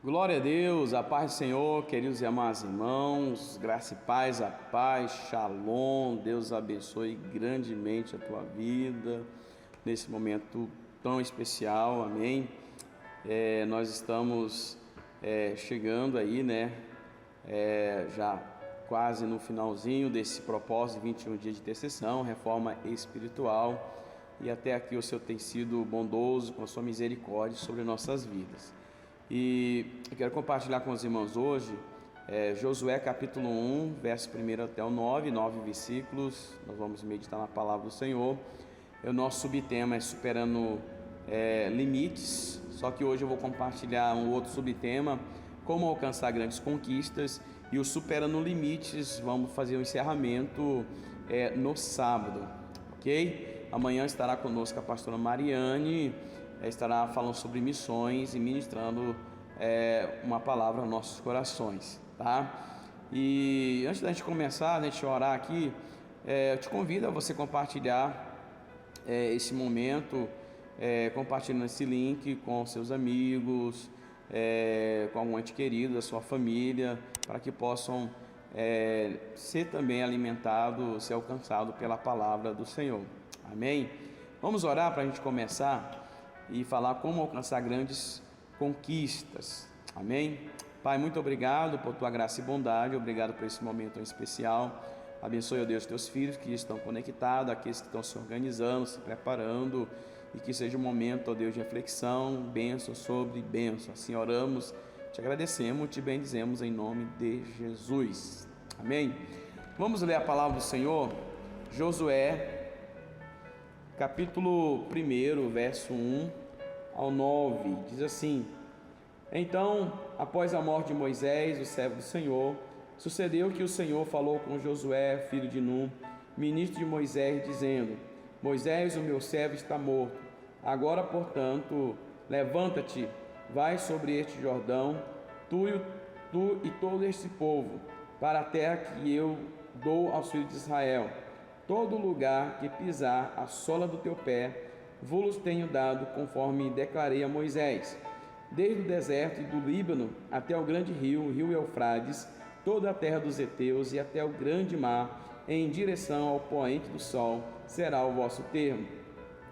Glória a Deus, a paz do Senhor, queridos e amados irmãos, graça e paz, a paz, shalom, Deus abençoe grandemente a tua vida, nesse momento tão especial, amém? Nós estamos chegando aí, já quase no finalzinho desse propósito de 21 dias de intercessão, reforma espiritual, e até aqui o Senhor tem sido bondoso com a sua misericórdia sobre nossas vidas. E eu quero compartilhar com os irmãos hoje Josué capítulo 1, verso 1 até o 9 versículos. Nós vamos meditar na palavra do Senhor. O nosso subtema é superando limites, só que hoje eu vou compartilhar um outro subtema, como alcançar grandes conquistas, e o superando limites vamos fazer o encerramento no sábado, ok? Amanhã estará conosco a pastora Mariane, estará falando sobre missões e ministrando uma palavra aos nossos corações, tá? E antes da gente começar, a gente orar aqui, eu te convido a você compartilhar esse momento, compartilhando esse link com seus amigos, com algum ente querido da sua família, para que possam ser também alimentados, ser alcançados pela palavra do Senhor, amém? Vamos orar para a gente começar e falar como alcançar grandes conquistas, amém? Pai, muito obrigado por tua graça e bondade, obrigado por esse momento tão especial. Abençoe, ó Deus, teus filhos que estão conectados, aqueles que estão se organizando, se preparando, e que seja um momento, ó Deus, de reflexão, bênção sobre bênção. Assim oramos, te agradecemos, te bendizemos em nome de Jesus, amém? Vamos ler a palavra do Senhor, Josué capítulo 1, verso 1 ao 9, diz assim: Então, após a morte de Moisés, o servo do Senhor, sucedeu que o Senhor falou com Josué, filho de Num, ministro de Moisés, dizendo: Moisés, o meu servo, está morto. Agora, portanto, levanta-te, vai sobre este Jordão, tu e todo este povo, para a terra que eu dou aos filhos de Israel. Todo lugar que pisar a sola do teu pé, vos tenho dado, conforme declarei a Moisés. Desde o deserto e do Líbano até o grande rio, o rio Eufrates, toda a terra dos heteus e até o grande mar, em direção ao poente do sol, será o vosso termo.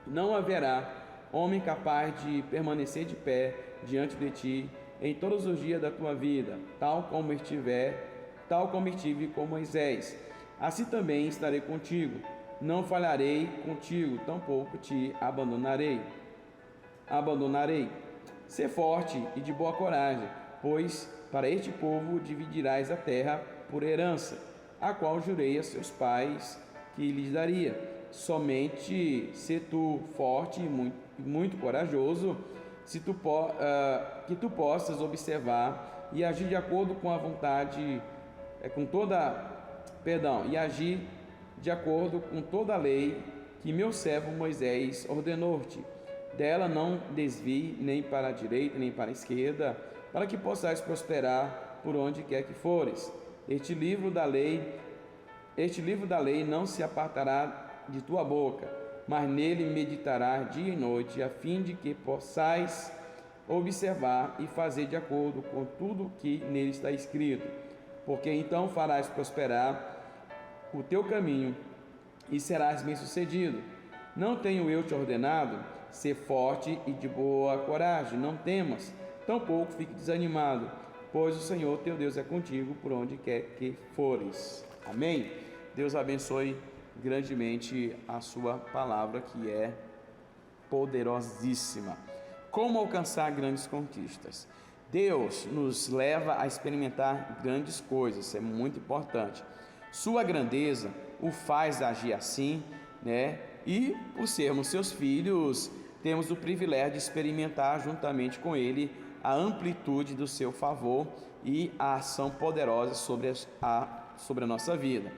Não haverá homem capaz de permanecer de pé diante de ti em todos os dias da tua vida, tal como estive com Moisés. Assim também estarei contigo, não falharei contigo, tampouco te abandonarei. Sê forte e de boa coragem, pois para este povo dividirás a terra por herança, a qual jurei a seus pais que lhes daria. Somente se tu forte e muito corajoso, que tu possas observar e agir de acordo com a vontade, e agir de acordo com toda a lei que meu servo Moisés ordenou-te. Dela não desvie nem para a direita nem para a esquerda, para que possais prosperar por onde quer que fores. Este livro da lei não se apartará de tua boca, mas nele meditarás dia e noite, a fim de que possais observar e fazer de acordo com tudo que nele está escrito. Porque então farás prosperar o teu caminho e serás bem-sucedido. Não tenho eu te ordenado? Ser forte e de boa coragem, não temas, tampouco fique desanimado, pois o Senhor teu Deus é contigo por onde quer que fores. Amém? Deus abençoe grandemente a sua palavra, que é poderosíssima. Como alcançar grandes conquistas? Deus nos leva a experimentar grandes coisas, isso é muito importante. Sua grandeza o faz agir assim, E por sermos seus filhos, temos o privilégio de experimentar juntamente com Ele a amplitude do seu favor e a ação poderosa sobre a nossa vida.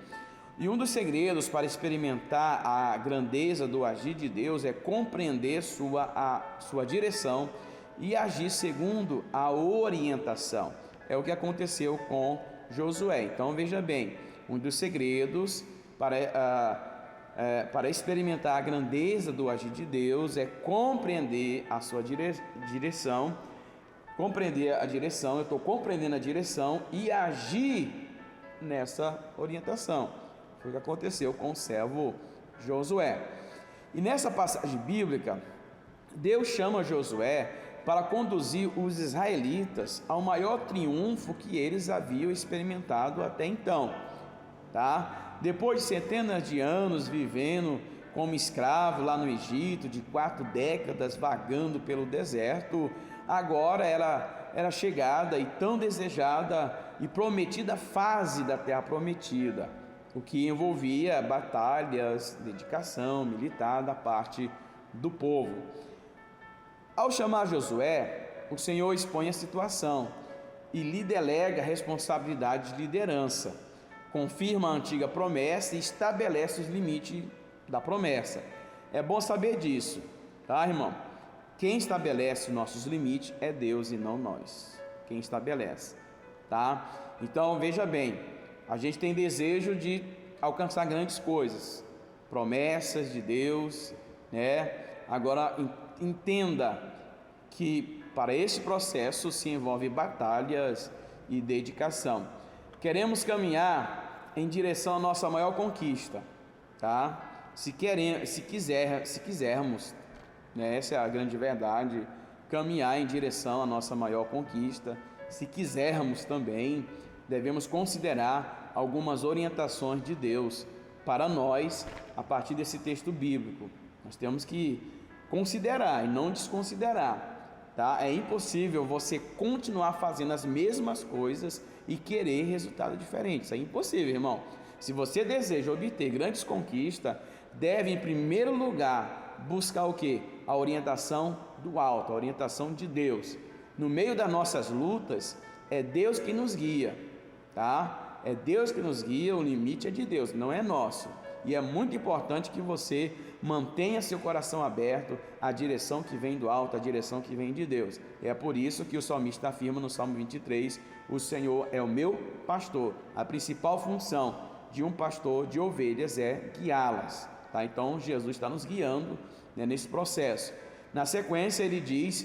E um dos segredos para experimentar a grandeza do agir de Deus é compreender sua direção e agir segundo a orientação. É o que aconteceu com Josué. Então veja bem, um dos segredos para experimentar a grandeza do agir de Deus é compreender a sua direção compreender a direção, eu estou compreendendo a direção e agir nessa orientação. Foi o que aconteceu com o servo Josué. E nessa passagem bíblica, Deus chama Josué para conduzir os israelitas ao maior triunfo que eles haviam experimentado até então, tá? Depois de centenas de anos vivendo como escravo lá no Egito, de 4 décadas vagando pelo deserto, agora era chegada e tão desejada e prometida fase da terra prometida, o que envolvia batalhas, dedicação militar da parte do povo. Ao chamar Josué, o Senhor expõe a situação e lhe delega a responsabilidade de liderança, confirma a antiga promessa e estabelece os limites da promessa. É bom saber disso, tá, irmão? Quem estabelece nossos limites é Deus e não nós. Quem estabelece, tá? Então veja bem, a gente tem desejo de alcançar grandes coisas, promessas de Deus, né? Agora entenda que para esse processo se envolve batalhas e dedicação. Queremos caminhar em direção à nossa maior conquista, tá? Se quisermos, né, essa é a grande verdade, caminhar em direção à nossa maior conquista, se quisermos também, devemos considerar algumas orientações de Deus para nós a partir desse texto bíblico. Nós temos que considerar e não desconsiderar, tá? É impossível você continuar fazendo as mesmas coisas e querer resultado diferente. Isso é impossível, irmão. Se você deseja obter grandes conquistas, deve em primeiro lugar buscar o quê? A orientação do alto, a orientação de Deus. No meio das nossas lutas, é Deus que nos guia, tá? É Deus que nos guia, o limite é de Deus, não é nosso. E é muito importante que você mantenha seu coração aberto à direção que vem do alto, à direção que vem de Deus. É por isso que o salmista afirma no Salmo 23, o Senhor é o meu pastor. A principal função de um pastor de ovelhas é guiá-las, tá? Então Jesus está nos guiando, né, nesse processo. Na sequência ele diz,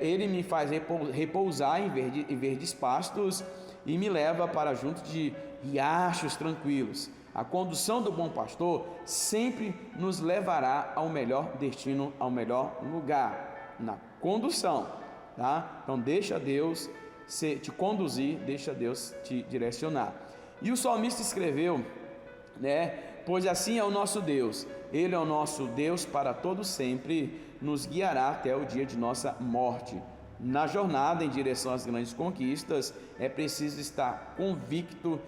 ele me faz repousar em verdes pastos e me leva para junto de riachos tranquilos. A condução do bom pastor sempre nos levará ao melhor destino, ao melhor lugar, na condução, tá? Então deixa Deus te conduzir, deixa Deus te direcionar. E o salmista escreveu, né? Pois assim é o nosso Deus, Ele é o nosso Deus para todo sempre, nos guiará até o dia de nossa morte. Na jornada em direção às grandes conquistas, é preciso estar convicto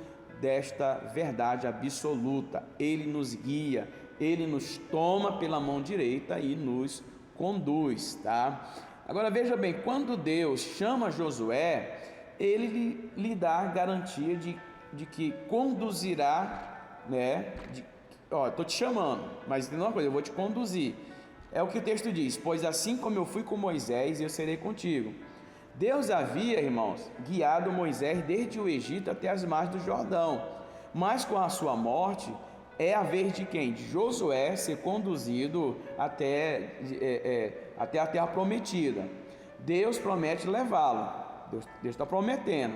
desta verdade absoluta. Ele nos guia, Ele nos toma pela mão direita e nos conduz, tá? Agora veja bem, quando Deus chama Josué, Ele lhe dá a garantia de que conduzirá, né? Estou te chamando, mas tem uma coisa, eu vou te conduzir. É o que o texto diz, pois assim como eu fui com Moisés, eu serei contigo. Deus havia, irmãos, guiado Moisés desde o Egito até as margens do Jordão, mas com a sua morte, é a vez de quem? De Josué ser conduzido até a terra prometida. Deus promete levá-lo, Deus está prometendo.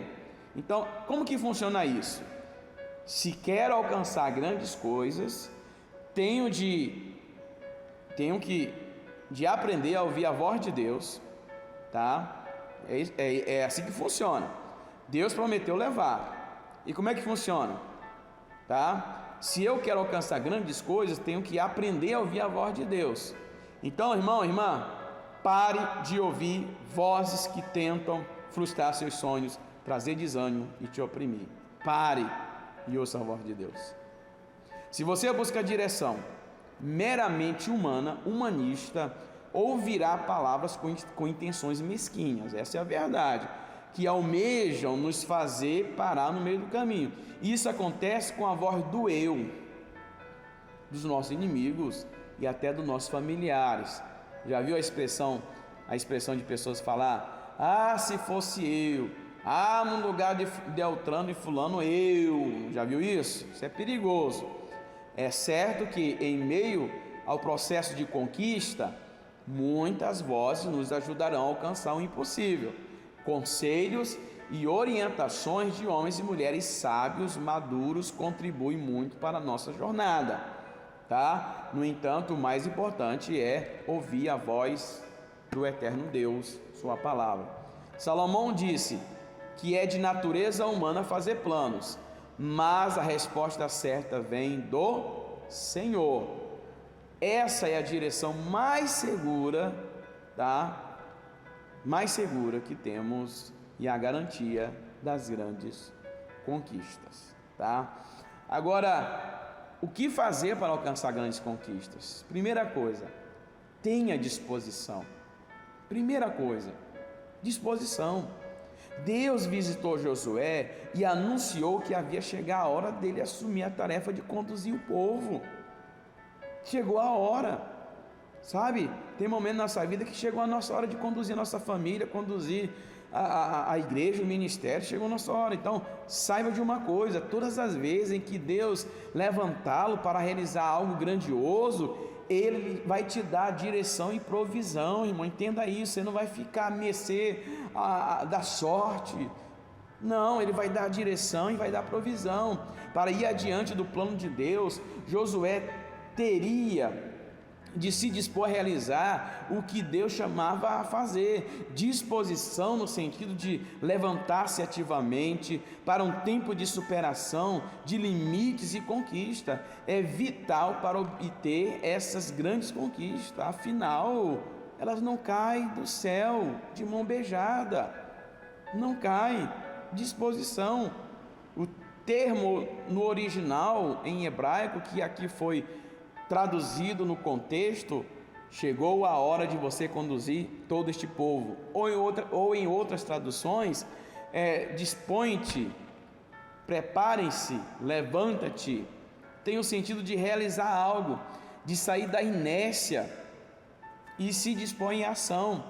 Então, como que funciona isso? Se quero alcançar grandes coisas, tenho que aprender a ouvir a voz de Deus, tá? É assim que funciona. Deus prometeu levar. E como é que funciona? Tá? Se eu quero alcançar grandes coisas, tenho que aprender a ouvir a voz de Deus. Então, irmão, irmã, pare de ouvir vozes que tentam frustrar seus sonhos, trazer desânimo e te oprimir. Pare e ouça a voz de Deus. Se você busca direção meramente humana, humanista, ouvirá palavras com intenções mesquinhas, essa é a verdade, que almejam nos fazer parar no meio do caminho. Isso acontece com a voz do eu, dos nossos inimigos e até dos nossos familiares. Já viu a expressão de pessoas falar, se fosse eu, no lugar de Deltrano e fulano eu, já viu isso? Isso é perigoso. É certo que em meio ao processo de conquista, muitas vozes nos ajudarão a alcançar o impossível, Conselhos e orientações de homens e mulheres sábios, maduros, contribuem muito para a nossa jornada, tá? No entanto, o mais importante é ouvir a voz do eterno Deus, sua palavra. Salomão disse que é de natureza humana fazer planos, mas a resposta certa vem do Senhor. Essa é a direção mais segura, tá? Mais segura que temos e a garantia das grandes conquistas, tá? Agora, o que fazer para alcançar grandes conquistas? Primeira coisa, tenha disposição. Primeira coisa, disposição. Deus visitou Josué e anunciou que havia chegado a hora dele assumir a tarefa de conduzir o povo. Chegou a hora, sabe? Tem momento na nossa vida que chegou a nossa hora de conduzir a nossa família, conduzir a igreja, o ministério, chegou a nossa hora. Então, saiba de uma coisa: todas as vezes em que Deus levantá-lo para realizar algo grandioso, Ele vai te dar direção e provisão, irmão. Entenda isso. Você não vai ficar a mercê da sorte. Não, Ele vai dar direção e vai dar provisão para ir adiante do plano de Deus. Josué teria de se dispor a realizar o que Deus chamava a fazer. Disposição no sentido de levantar-se ativamente para um tempo de superação de limites e conquista. É vital para obter essas grandes conquistas. Afinal, elas não caem do céu de mão beijada, não caem. Disposição. O termo no original em hebraico, que aqui foi traduzido no contexto, chegou a hora de você conduzir todo este povo, ou em outras traduções, dispõe-te, preparem-se, levanta-te, tem o sentido de realizar algo, de sair da inércia e se dispõe em ação.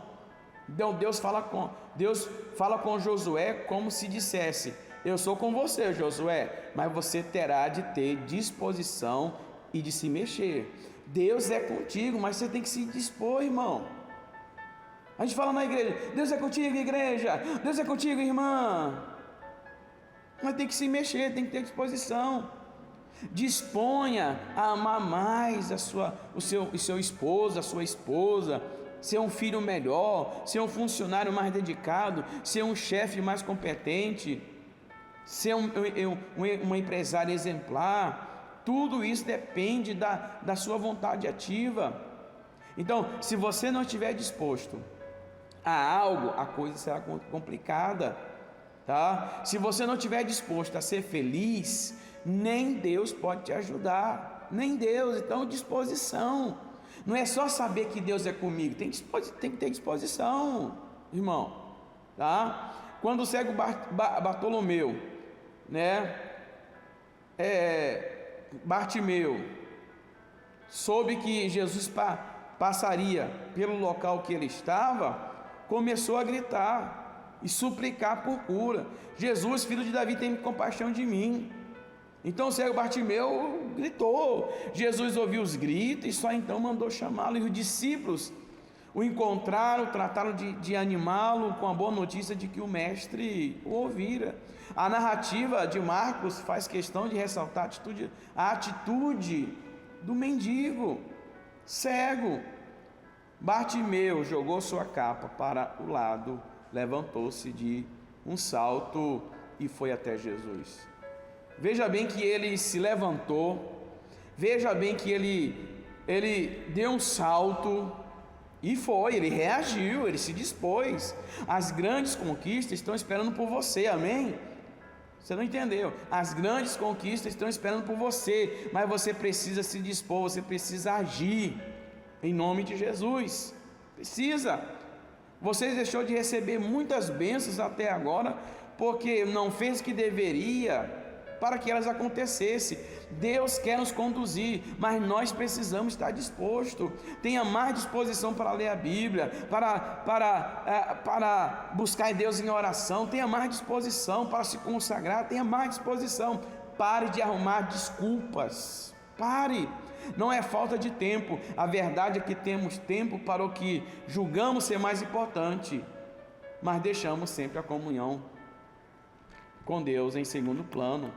Então Deus fala com Josué como se dissesse: eu sou com você, Josué, mas você terá de ter disposição e de se mexer. Deus é contigo, mas você tem que se dispor, irmão. A gente fala na igreja: Deus é contigo, igreja, Deus é contigo, irmã. Mas tem que se mexer, tem que ter disposição. Disponha a amar mais o seu esposo, a sua esposa, ser um filho melhor, ser um funcionário mais dedicado, ser um chefe mais competente, ser um empresário exemplar. Tudo isso depende da sua vontade ativa. Então, se você não estiver disposto a algo, a coisa será complicada, tá? Se você não estiver disposto a ser feliz, nem Deus pode te ajudar, nem Deus. Então, disposição. Não é só saber que Deus é comigo, tem que ter disposição, irmão, tá? Quando o cego Bartolomeu, Bartimeu, soube que Jesus passaria pelo local que ele estava, começou a gritar e suplicar por cura: Jesus, filho de Davi, tem compaixão de mim. Então o cego Bartimeu gritou, Jesus ouviu os gritos e só então mandou chamá-lo, e os discípulos o encontraram, trataram de animá-lo com a boa notícia de que o mestre o ouvira. A narrativa de Marcos faz questão de ressaltar a atitude do mendigo cego. Bartimeu jogou sua capa para o lado, levantou-se de um salto e foi até Jesus. Veja bem que ele se levantou, veja bem que ele deu um salto e foi, ele reagiu, ele se dispôs. As grandes conquistas estão esperando por você, amém? Você não entendeu? As grandes conquistas estão esperando por você, mas você precisa se dispor, você precisa agir, em nome de Jesus, precisa. Você deixou de receber muitas bênçãos até agora, porque não fez o que deveria para que elas acontecessem. Deus quer nos conduzir, mas nós precisamos estar disposto. Tenha mais disposição para ler a Bíblia, para buscar Deus em oração. Tenha mais disposição para se consagrar. Tenha mais disposição. Pare de arrumar desculpas. Pare. Não é falta de tempo. A verdade é que temos tempo para o que julgamos ser mais importante. mas deixamos sempre a comunhão com Deus em segundo plano.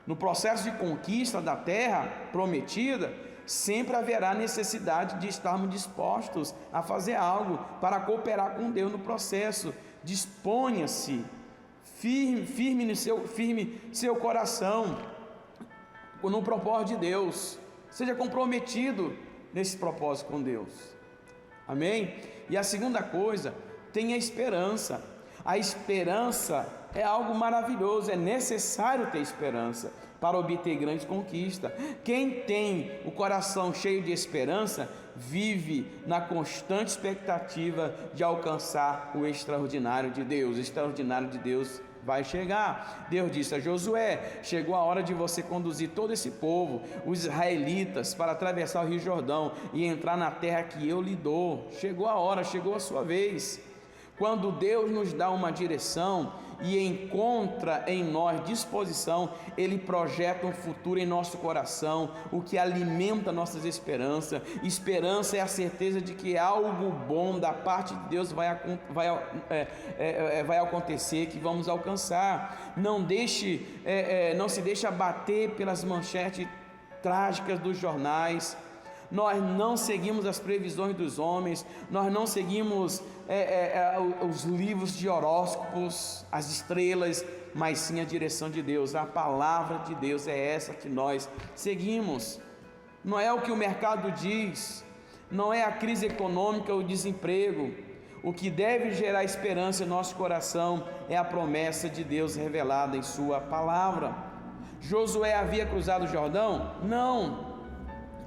No processo de conquista da terra prometida, sempre haverá necessidade de estarmos dispostos a fazer algo para cooperar com Deus no processo. Disponha-se, firme seu coração no propósito de Deus, seja comprometido nesse propósito com Deus, amém? E a segunda coisa, tenha esperança. A esperança é algo maravilhoso, é necessário ter esperança para obter grandes conquistas. Quem tem o coração cheio de esperança, vive na constante expectativa de alcançar o extraordinário de Deus. O extraordinário de Deus vai chegar. Deus disse a Josué: chegou a hora de você conduzir todo esse povo, os israelitas, para atravessar o Rio Jordão e entrar na terra que eu lhe dou. Chegou a hora, chegou a sua vez. Quando Deus nos dá uma direção e encontra em nós disposição, Ele projeta um futuro em nosso coração, o que alimenta nossas esperanças. Esperança é a certeza de que algo bom da parte de Deus vai acontecer, que vamos alcançar. Não se deixe abater pelas manchetes trágicas dos jornais. Nós não seguimos as previsões dos homens, nós não seguimos os livros de horóscopos, as estrelas, mas sim a direção de Deus. A palavra de Deus é essa que nós seguimos. Não é o que o mercado diz, não é a crise econômica ou o desemprego. O que deve gerar esperança em nosso coração é a promessa de Deus revelada em sua palavra. Josué havia cruzado o Jordão? Não.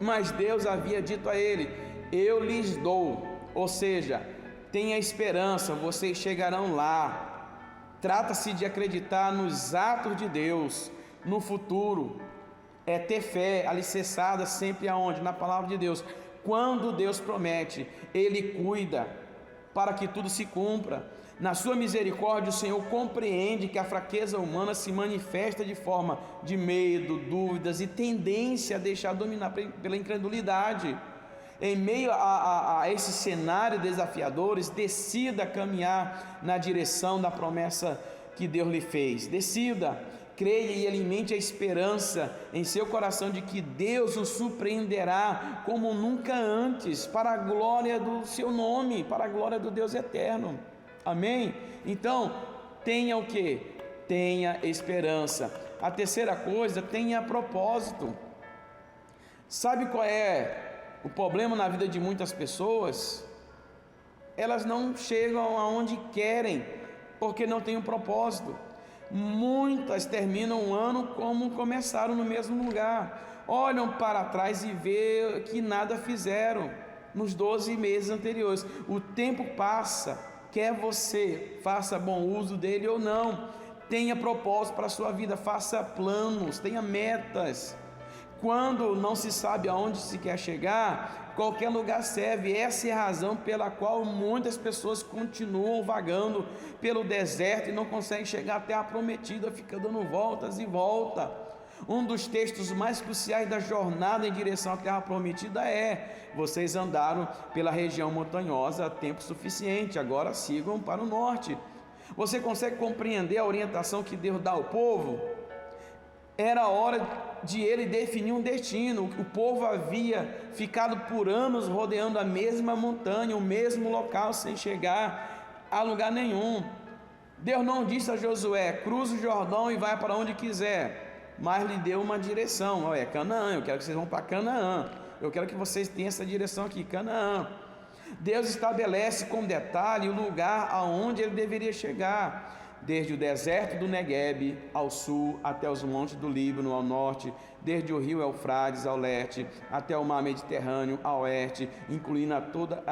Mas Deus havia dito a ele: eu lhes dou, ou seja, tenha esperança, vocês chegarão lá. Trata-se de acreditar nos atos de Deus, no futuro, é ter fé alicerçada sempre aonde? Na palavra de Deus. Quando Deus promete, Ele cuida para que tudo se cumpra. Na sua misericórdia, o Senhor compreende que a fraqueza humana se manifesta de forma de medo, dúvidas e tendência a deixar dominar pela incredulidade. Em meio a esse cenário desafiador, decida caminhar na direção da promessa que Deus lhe fez. Decida, creia e alimente a esperança em seu coração de que Deus o surpreenderá como nunca antes, para a glória do seu nome, para a glória do Deus eterno. Amém? Então, tenha o que? Tenha esperança. A terceira coisa, tenha propósito. Sabe qual é o problema na vida de muitas pessoas? Elas não chegam aonde querem, porque não têm um propósito. Muitas terminam um ano como começaram, no mesmo lugar. Olham para trás e vê que nada fizeram nos 12 meses anteriores. O tempo passa, quer você faça bom uso dele ou não. Tenha propósito para a sua vida, faça planos, tenha metas. Quando não se sabe aonde se quer chegar, qualquer lugar serve. Essa é a razão pela qual muitas pessoas continuam vagando pelo deserto e não conseguem chegar à terra prometida, fica dando voltas e voltas. Um dos textos mais cruciais da jornada em direção à terra prometida é: vocês andaram pela região montanhosa tempo suficiente, agora sigam para o norte. Você consegue compreender a orientação que Deus dá ao povo? Era hora de ele definir um destino. O povo havia ficado por anos rodeando a mesma montanha, o mesmo local, sem chegar a lugar nenhum. Deus não disse a Josué: cruza o Jordão e vai para onde quiser, mas lhe deu uma direção. Olha, Canaã, eu quero que vocês vão para Canaã, eu quero que vocês tenham essa direção aqui, Canaã. Deus estabelece com detalhe o lugar aonde ele deveria chegar, desde o deserto do Neguebe ao sul, até os montes do Líbano ao norte, desde o rio Eufrates ao leste, até o mar Mediterrâneo ao oeste, incluindo toda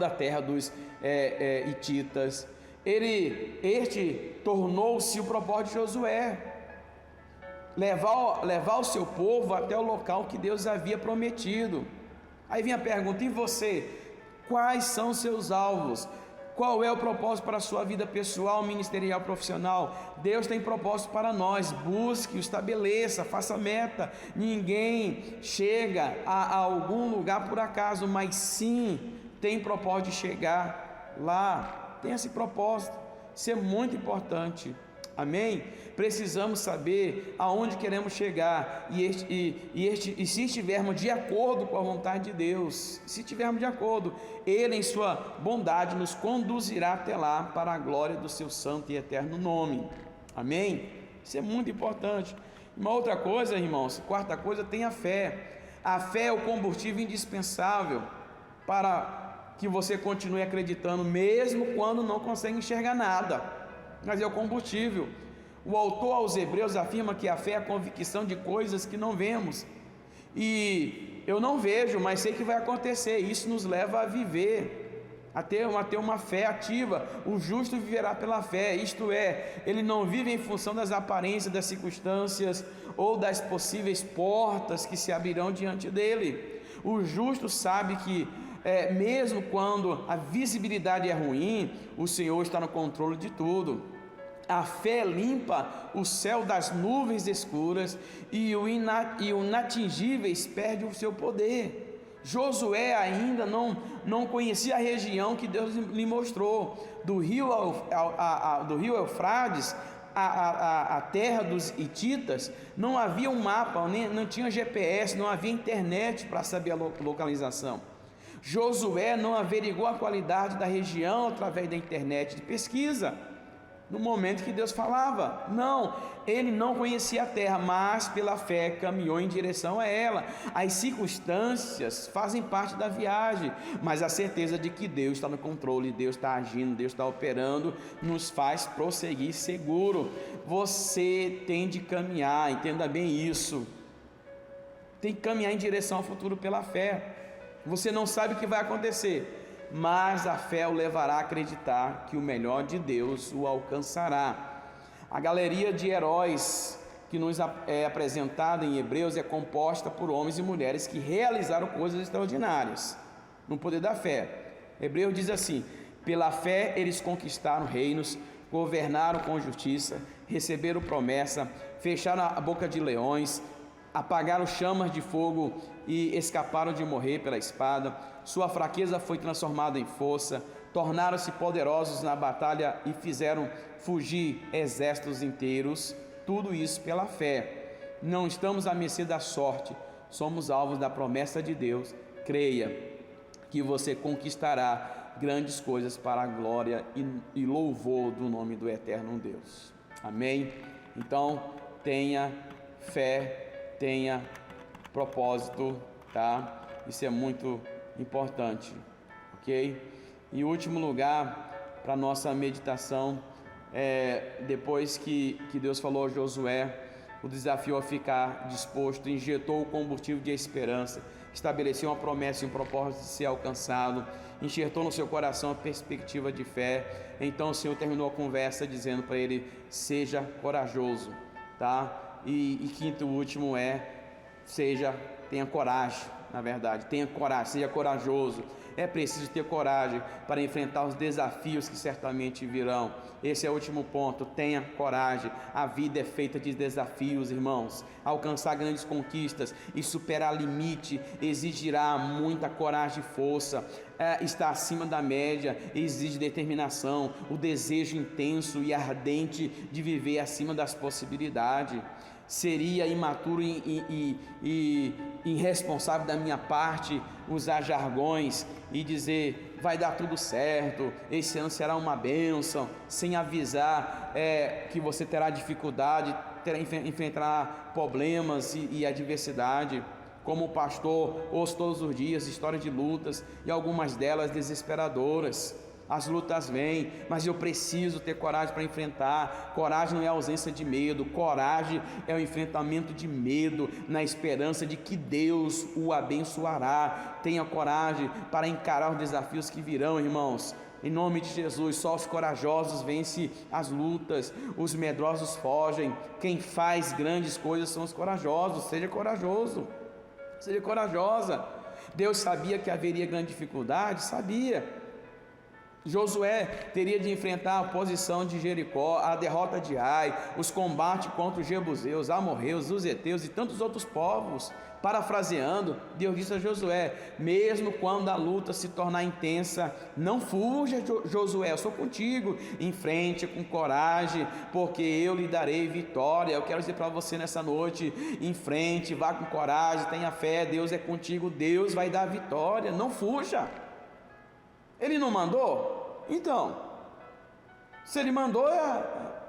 a terra dos hititas. Este tornou-se o propósito de Josué, levar o seu povo até o local que Deus havia prometido. Aí vem a pergunta: e você? Quais são os seus alvos? Qual é o propósito para a sua vida pessoal, ministerial, profissional? Deus tem propósito para nós. Busque, estabeleça, faça meta. Ninguém chega a algum lugar por acaso, mas sim tem propósito de chegar lá. tem esse propósito. Isso é muito importante. Amém? Precisamos saber aonde queremos chegar e se estivermos de acordo com a vontade de Deus, se estivermos de acordo, Ele em sua bondade nos conduzirá até lá para a glória do seu santo e eterno nome. Amém? Isso é muito importante. Uma outra coisa, irmãos, quarta coisa, tem a fé. A fé é o combustível indispensável para que você continue acreditando, mesmo quando não consegue enxergar nada. Mas é o combustível. O autor aos Hebreus afirma que a fé é a convicção de coisas que não vemos. E eu não vejo, mas sei que vai acontecer. Isso nos leva a viver, a ter uma fé ativa. O justo viverá pela fé, isto é, ele não vive em função das aparências, das circunstâncias ou das possíveis portas que se abrirão diante dele. O justo sabe que mesmo quando a visibilidade é ruim, o Senhor está no controle de tudo. A fé limpa o céu das nuvens escuras e o inatingíveis perde o seu poder. Josué ainda não conhecia a região que Deus lhe mostrou. Do rio Eufrates, a terra dos hititas, não havia um mapa, não tinha GPS, não havia internet para saber a localização. Josué não averigou a qualidade da região através da internet de pesquisa, no momento que Deus falava. Não, ele não conhecia a terra, mas pela fé caminhou em direção a ela. As circunstâncias fazem parte da viagem, mas a certeza de que Deus está no controle, Deus está agindo, Deus está operando, nos faz prosseguir seguro. Você tem de caminhar, entenda bem isso, tem que caminhar em direção ao futuro pela fé. Você não sabe o que vai acontecer, mas a fé o levará a acreditar que o melhor de Deus o alcançará. A galeria de heróis que nos é apresentada em Hebreus é composta por homens e mulheres que realizaram coisas extraordinárias no poder da fé. Hebreus diz assim: pela fé eles conquistaram reinos, governaram com justiça, receberam promessa, fecharam a boca de leões, apagaram chamas de fogo e escaparam de morrer pela espada. Sua fraqueza foi transformada em força, tornaram-se poderosos na batalha e fizeram fugir exércitos inteiros. Tudo isso pela fé. Não estamos à mercê da sorte, somos alvos da promessa de Deus. Creia que você conquistará grandes coisas para a glória e louvor do nome do eterno Deus. Amém? Então, tenha fé, tenha propósito, tá? Isso é muito importante, ok? Em último lugar, para nossa meditação, depois que Deus falou a Josué, o desafio a ficar disposto, injetou o combustível de esperança, estabeleceu uma promessa e um propósito de ser alcançado, enxertou no seu coração a perspectiva de fé. Então o Senhor terminou a conversa dizendo para ele: seja corajoso, tá? E quinto e último tenha coragem, na verdade, tenha coragem, seja corajoso. É preciso ter coragem para enfrentar os desafios que certamente virão. Esse é o último ponto, tenha coragem. A vida é feita de desafios, irmãos. Alcançar grandes conquistas e superar limite exigirá muita coragem e força. Está acima da média, exige determinação, o desejo intenso e ardente de viver acima das possibilidades. Seria imaturo e irresponsável da minha parte usar jargões e dizer: vai dar tudo certo, esse ano será uma bênção, sem avisar que você terá dificuldade, enfrentará problemas e adversidade. Como pastor, ouço todos os dias histórias de lutas, e algumas delas desesperadoras. As lutas vêm, mas eu preciso ter coragem para enfrentar. Coragem não é ausência de medo, coragem é o enfrentamento de medo, na esperança de que Deus o abençoará. Tenha coragem para encarar os desafios que virão, irmãos. Em nome de Jesus, só os corajosos vencem as lutas, os medrosos fogem. Quem faz grandes coisas são os corajosos. Seja corajoso, seja corajosa. Deus sabia que haveria grande dificuldade, sabia. Josué teria de enfrentar a oposição de Jericó, a derrota de Ai, os combates contra os jebuseus, amorreus, os heteus e tantos outros povos. Parafraseando, Deus disse a Josué: mesmo quando a luta se tornar intensa, não fuja, Josué, eu sou contigo, enfrente com coragem, porque eu lhe darei vitória. Eu quero dizer para você nessa noite: enfrente, vá com coragem, tenha fé, Deus é contigo, Deus vai dar vitória, não fuja. Ele não mandou? Então, se ele mandou,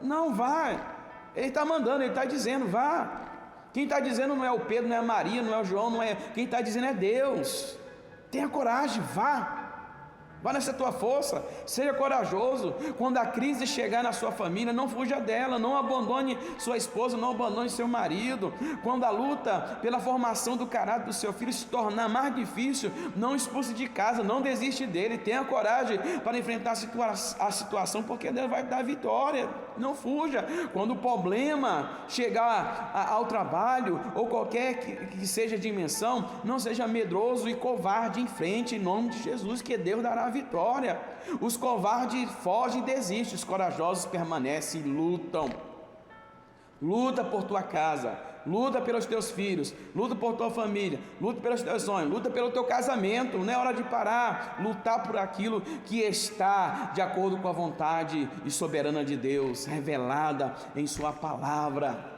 não vai. Ele está mandando, ele está dizendo, vá. Quem está dizendo não é o Pedro, não é a Maria, não é o João, não é. Quem está dizendo é Deus. Tenha coragem, vá. Vá nessa tua força, seja corajoso. Quando a crise chegar na sua família, não fuja dela, não abandone sua esposa, não abandone seu marido. Quando a luta pela formação do caráter do seu filho se tornar mais difícil, não expulse de casa, não desiste dele. Tenha coragem para enfrentar a situação, porque Deus vai dar vitória. Não fuja. Quando o problema chegar ao trabalho ou qualquer que seja a dimensão, não seja medroso e covarde, em frente, em nome de Jesus, que Deus dará vitória. Os covardes fogem e desistem, os corajosos permanecem e lutam. Luta por tua casa, luta pelos teus filhos, luta por tua família, luta pelos teus sonhos, luta pelo teu casamento. Não é hora de parar. Lutar por aquilo que está de acordo com a vontade e soberana de Deus, revelada em sua palavra.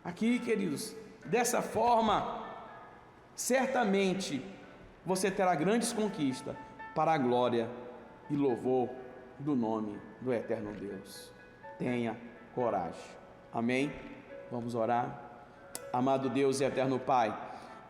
Aqui, queridos, dessa forma, certamente você terá grandes conquistas para a glória e louvor do nome do eterno Deus. Tenha coragem. Amém? Vamos orar. Amado Deus e eterno Pai,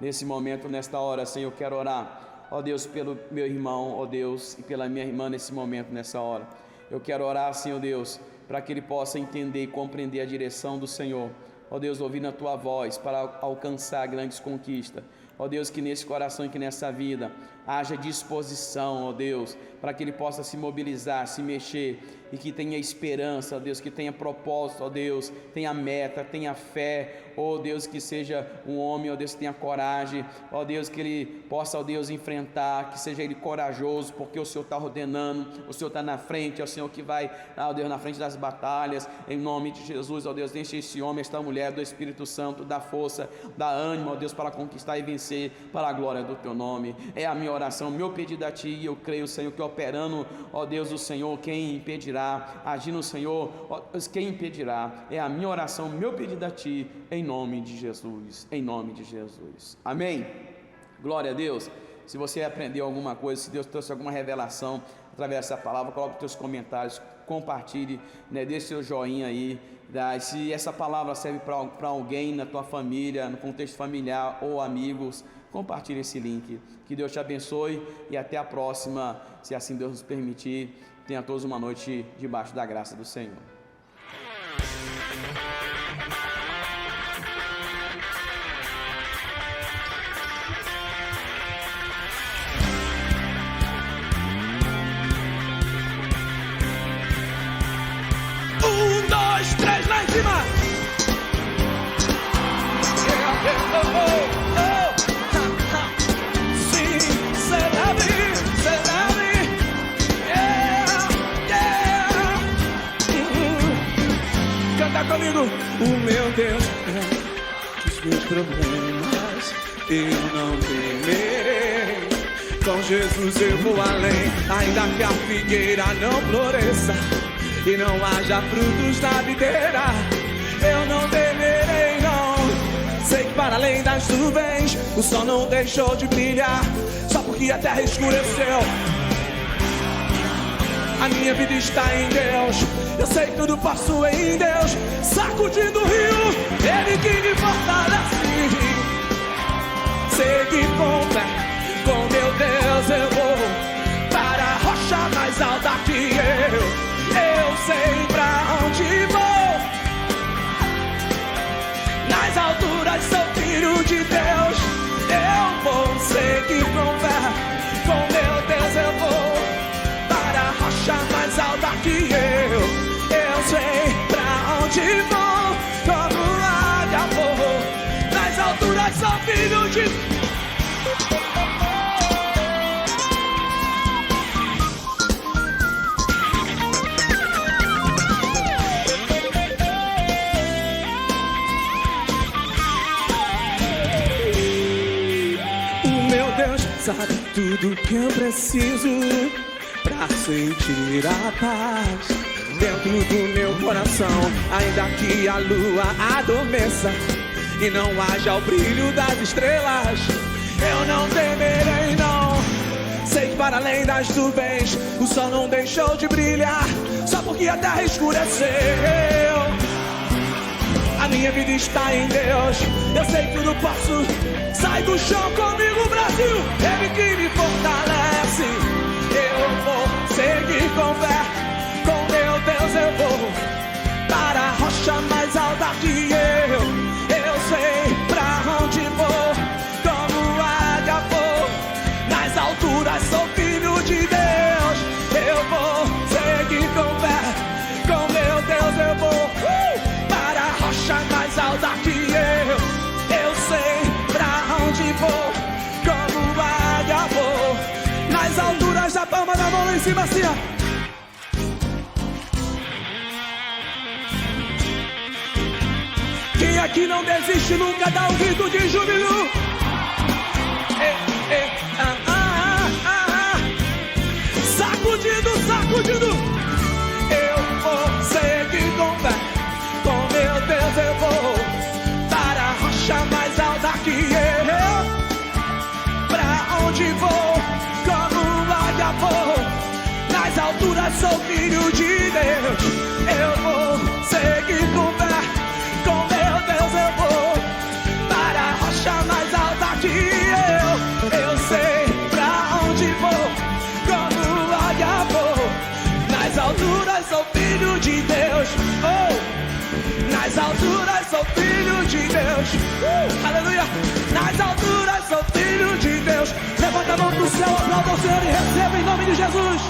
nesse momento, nesta hora, Senhor, eu quero orar, ó Deus, pelo meu irmão, ó Deus, e pela minha irmã nesse momento, nessa hora. Eu quero orar, Senhor Deus, para que ele possa entender e compreender a direção do Senhor. Ó Deus, ouvindo a tua voz para alcançar grandes conquistas. Ó Deus, que nesse coração e que nessa vida haja disposição, ó Deus, para que ele possa se mobilizar, se mexer, e que tenha esperança, ó Deus, que tenha propósito, ó Deus, tenha meta, tenha fé, ó Deus, que seja um homem, ó Deus, que tenha coragem, ó Deus, que ele possa, ó Deus, enfrentar, que seja ele corajoso, porque o Senhor está ordenando, o Senhor está na frente, é o Senhor que vai, ó Deus, na frente das batalhas, em nome de Jesus, ó Deus, enche esse homem, esta mulher do Espírito Santo, dá força, dá ânimo, ó Deus, para conquistar e vencer, para a glória do teu nome. É a minha oração, meu pedido a ti, e eu creio, Senhor, que operando, ó Deus, o Senhor, quem impedirá? Agindo o Senhor, ó Deus, quem impedirá? É a minha oração, meu pedido a ti, em nome de Jesus, em nome de Jesus. Amém? Glória a Deus. Se você aprendeu alguma coisa, se Deus trouxe alguma revelação através dessa palavra, coloque os teus comentários, compartilhe, né, deixe seu joinha aí. Se essa palavra serve para alguém na tua família, no contexto familiar ou amigos, compartilhe esse link. Que Deus te abençoe e até a próxima, se assim Deus nos permitir. Tenha todos uma noite debaixo da graça do Senhor. Lá em cima. Sim, celebre. Canta comigo. O meu Deus é os meus problemas, eu não temerei. Com Jesus eu vou além, ainda que a figueira não floresça e não haja frutos na videira, eu não temerei não. Sei que para além das nuvens o sol não deixou de brilhar, só porque a terra escureceu. A minha vida está em Deus, eu sei que tudo posso em Deus. Sacudindo o rio, Ele que me fortalece. Sei que com meu Deus eu vou para a rocha mais alta que eu sei pra onde vou. Nas alturas sou filho de Deus, eu vou seguir com fé. Com meu Deus eu vou para a rocha mais alta que eu sei pra onde vou. Como águia vou, nas alturas sou filho de Deus. sabe tudo que eu preciso pra sentir a paz dentro do meu coração. Ainda que a lua adormeça e não haja o brilho das estrelas, eu não temerei não. Sei que para além das nuvens o sol não deixou de brilhar só porque a terra escureceu. A minha vida está em Deus, eu sei que tudo posso. Sai do chão comigo, Brasil, Ele que me fortalece. Eu vou seguir com fé, com meu Deus eu vou para a rocha mais alta que eu sei pra onde vou, como águia vou, nas alturas sou filho de Deus. Eu vou seguir com fé, com meu Deus eu vou para a rocha mais alta que eu sei pra onde vou, como águia vou, nas alturas da palma da mão lá em cima assim, ó. Quem aqui não desiste nunca dá um grito de júbilo. Sacudindo, sacudindo. Eu vou seguir com fé, com meu Deus eu vou para a rocha mais alta que eu. Pra onde vou, como águia vou, nas alturas sou filho de Deus. Eu vou seguir com fé, com meu Deus eu vou para a rocha mais alta que eu sei pra onde vou, como águia vou, nas alturas sou filho de Deus. Nas alturas sou filho de Deus. Aleluia. Nas alturas sou filho de Deus. Levanta a mão pro céu, aplauda o Senhor e receba em nome de Jesus.